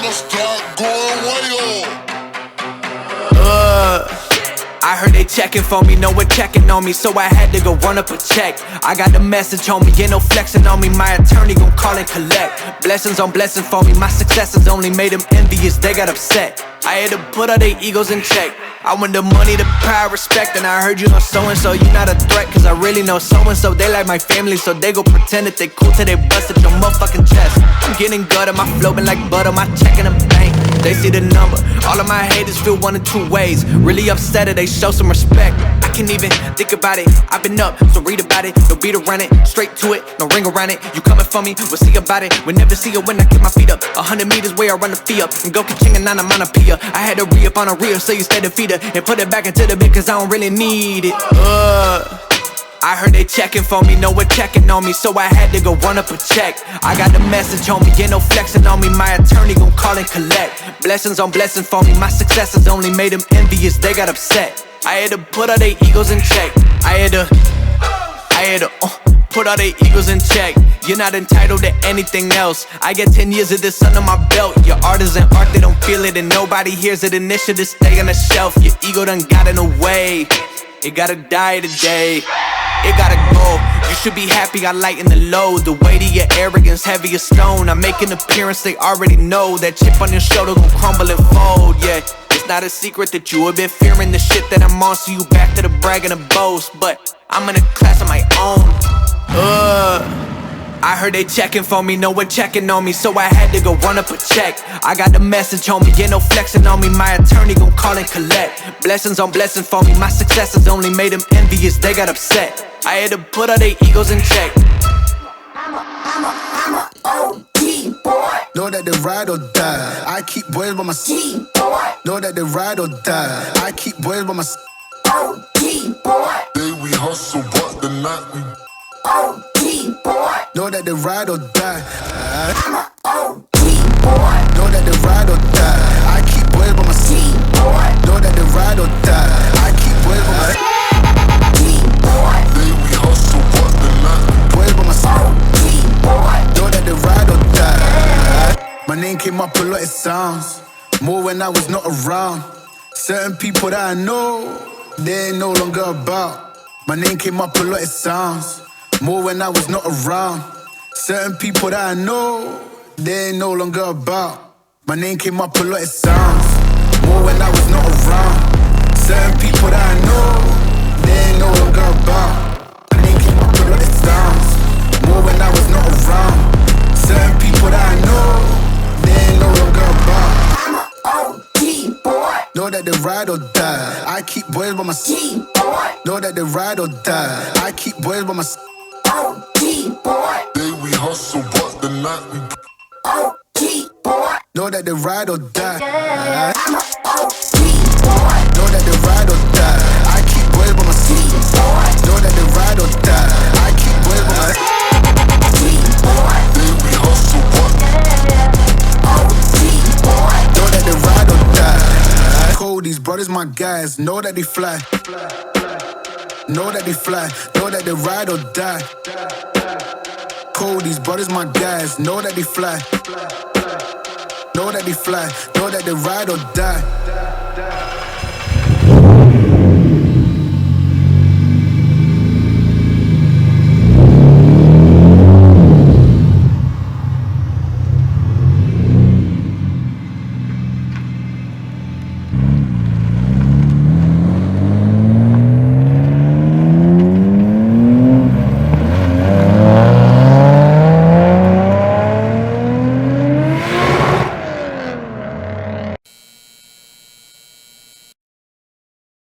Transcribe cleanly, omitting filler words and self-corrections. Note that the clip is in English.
finna start going way on. I heard they checking for me, no one checking on me, so I had to go run up a check. I got the message on me, ain't no flexing on me, my attorney gon' call and collect. Blessings on blessings for me, my successes only made them envious, they got upset. I had to put all their egos in check. I want the money, the power, respect, and I heard you know so-and-so, you not a threat, cause I really know so-and-so. They like my family, so they go pretend that they cool till they bust at your motherfucking chest. I'm getting gutter, my flow been like butter, my check in the bank. They see the number, all of my haters feel one of two ways. Really upset or they show some respect. I can't even think about it, I've been up, so read about it. No beat around it, straight to it, no ring around it. You coming for me, we'll see about it. We'll never see it when I get my feet up. 100 meters where I run the fee up, and go ka-ching and I'm on a pia. I had to re-up on a reel, so you stay the feeder and put it back into the bit, cause I don't really need it. I heard they checking for me, no one checking on me, so I had to go run up a check. I got the message on me, ain't no flexing on me, my attorney gon' call and collect. Blessings on blessings for me, my successes only made them envious, they got upset. I had to put all their egos in check. I had to put all their egos in check. You're not entitled to anything else. I get 10 years of this under my belt. Your art is an art, they don't feel it, and nobody hears it. Initiative stay on the shelf. Your ego done got in the way. It gotta die today. It gotta go. You should be happy I lighten the load. The weight of your arrogance, heavy as stone. I make an appearance, they already know. That chip on your shoulder gon' crumble and fold, yeah. It's not a secret that you have been fearing the shit that I'm on, so you back to the brag and the boast. But I'm in a class of my own. I heard they checking for me, no one checking on me, so I had to go run up a check. I got the message on me, ain't no flexing on me, my attorney gon' call and collect. Blessings on blessings for me, my successes only made them envious, they got upset. I had to put all their egos in check. I'm a OG boy. Know that they ride or die. I keep boys by my G boy. Know that they ride or die. I keep boys by my OG boy. Day we hustle, but the night we OG boy. Know that they ride or die. I'm a OG boy. Know that they ride or die. I keep boys by my G boy. Know that they ride or die. I keep boys by my G boy. Day we hustle, but the night we boys by my OG boy. Know that they ride or die. My name came up a lot of sounds. More when I was not around. Certain people that I know, they ain't no longer about. My name came up a lot of sounds. More when I was not around. Certain people that I know, they ain't no longer about. My name came up a lot of sounds. More when I was not around. Certain people that I know, they ain't no longer about. My name came up a lot of sounds. More when I was not around. Certain people that I know, they ain't no longer about. I'm a OG boy. Know that they ride or die. I keep boys by my G boy. Know that they ride or die. I keep boys by my OG boy. Day we hustle, but the night we OG boy. Know that they ride or die. I'm a OG boy. Know that they ride or die. I keep boys by my G boy. Know that they ride or die. I keep boys by my G boy. Day we hustle, but OG boy. Know that they ride or die. Cold, these brothers my guys. Know that they fly. Know that they fly. Know that they ride or die. Cold, these brothers my guys. Know that they fly. Know that they fly. Know that they ride or die.